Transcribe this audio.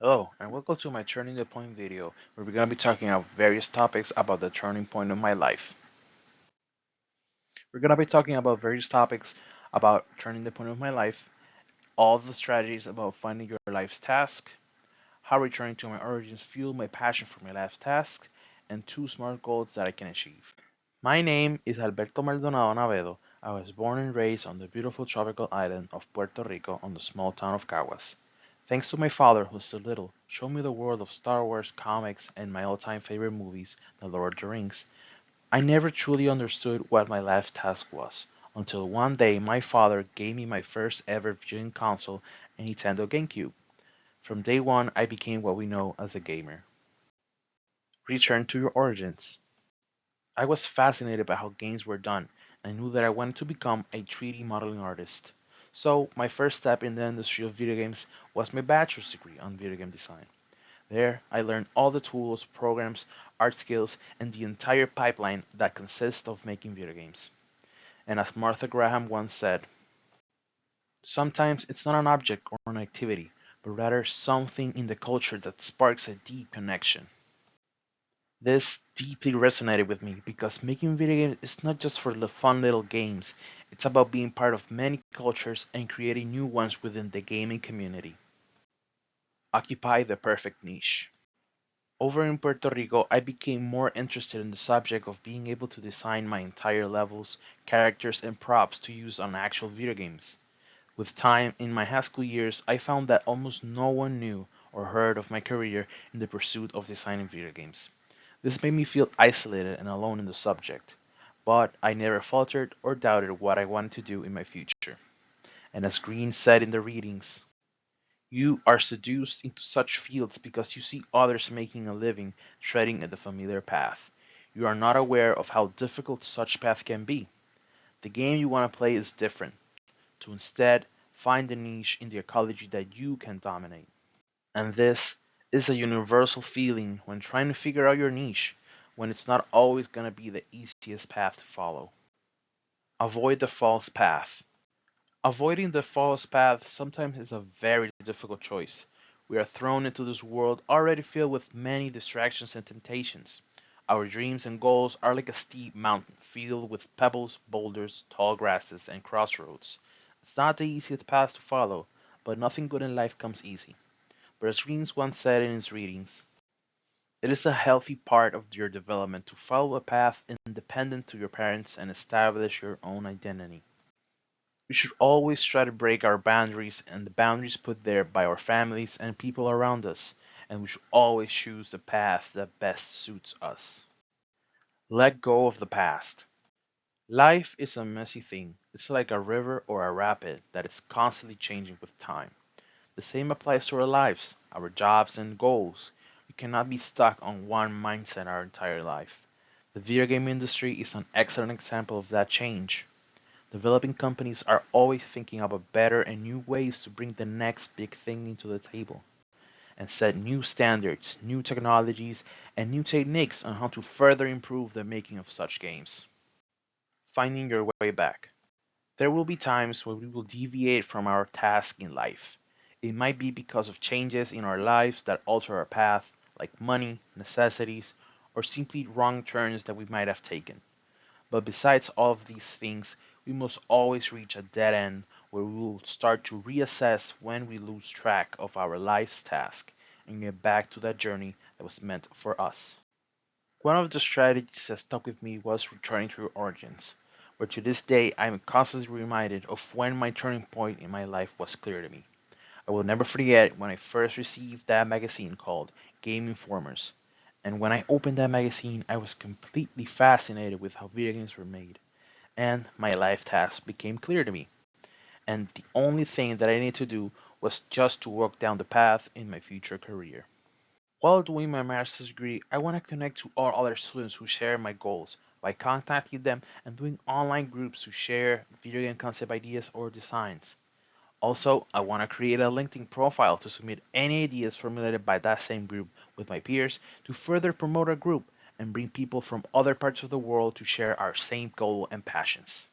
Hello, and welcome to my Turning the Point video, where we're going to be talking about various topics about the turning point of my life. We're going to be talking about various topics about turning the point of my life, all the strategies about finding your life's task, how returning to my origins fueled my passion for my life's task, and two smart goals that I can achieve. My name is Alberto Maldonado Navedo. I was born and raised on the beautiful tropical island of Puerto Rico on the small town of Caguas. Thanks to my father, who still little, showed me the world of Star Wars, comics, and my all-time favorite movies, The Lord of the Rings, I never truly understood what my life task was, until one day my father gave me my first ever viewing console, a Nintendo GameCube. From day one, I became what we know as a gamer. Return to your origins. I was fascinated by how games were done, and I knew that I wanted to become a 3D modeling artist. So, my first step in the industry of video games was my bachelor's degree on video game design. There, I learned all the tools, programs, art skills, and the entire pipeline that consists of making video games. And as Martha Graham once said, sometimes it's not an object or an activity, but rather something in the culture that sparks a deep connection. This deeply resonated with me because making video games is not just for the fun little games, it's about being part of many cultures and creating new ones within the gaming community. Occupy the perfect niche. Over in Puerto Rico, I became more interested in the subject of being able to design my entire levels, characters, and props to use on actual video games. With time, in my high school years, I found that almost no one knew or heard of my career in the pursuit of designing video games. This made me feel isolated and alone in the subject, but I never faltered or doubted what I wanted to do in my future. And as Green said in the readings, you are seduced into such fields because you see others making a living treading the familiar path. You are not aware of how difficult such path can be. The game you want to play is different, to instead find a niche in the ecology that you can dominate. And this is a universal feeling when trying to figure out your niche, when it's not always going to be the easiest path to follow. Avoid the false path. Avoiding the false path sometimes is a very difficult choice. We are thrown into this world already filled with many distractions and temptations. Our dreams and goals are like a steep mountain filled with pebbles, boulders, tall grasses, and crossroads. It's not the easiest path to follow, but nothing good in life comes easy. But as Greens once said in his readings, it is a healthy part of your development to follow a path independent to your parents and establish your own identity. We should always try to break our boundaries and the boundaries put there by our families and people around us, and we should always choose the path that best suits us. Let go of the past. Life is a messy thing. It's like a river or a rapid that is constantly changing with time. The same applies to our lives, our jobs, and goals. We cannot be stuck on one mindset our entire life. The video game industry is an excellent example of that change. Developing companies are always thinking about better and new ways to bring the next big thing into the table and set new standards, new technologies, and new techniques on how to further improve the making of such games. Finding your way back. There will be times where we will deviate from our task in life. It might be because of changes in our lives that alter our path, like money, necessities, or simply wrong turns that we might have taken. But besides all of these things, we must always reach a dead end where we will start to reassess when we lose track of our life's task and get back to that journey that was meant for us. One of the strategies that stuck with me was returning to your origins, where to this day I am constantly reminded of when my turning point in my life was clear to me. I will never forget when I first received that magazine called Game Informers, and when I opened that magazine I was completely fascinated with how video games were made, and my life task became clear to me, and the only thing that I needed to do was just to walk down the path in my future career. While doing my master's degree, I want to connect to all other students who share my goals by contacting them and doing online groups to share video game concept ideas or designs. Also, I want to create a LinkedIn profile to submit any ideas formulated by that same group with my peers to further promote our group and bring people from other parts of the world to share our same goal and passions.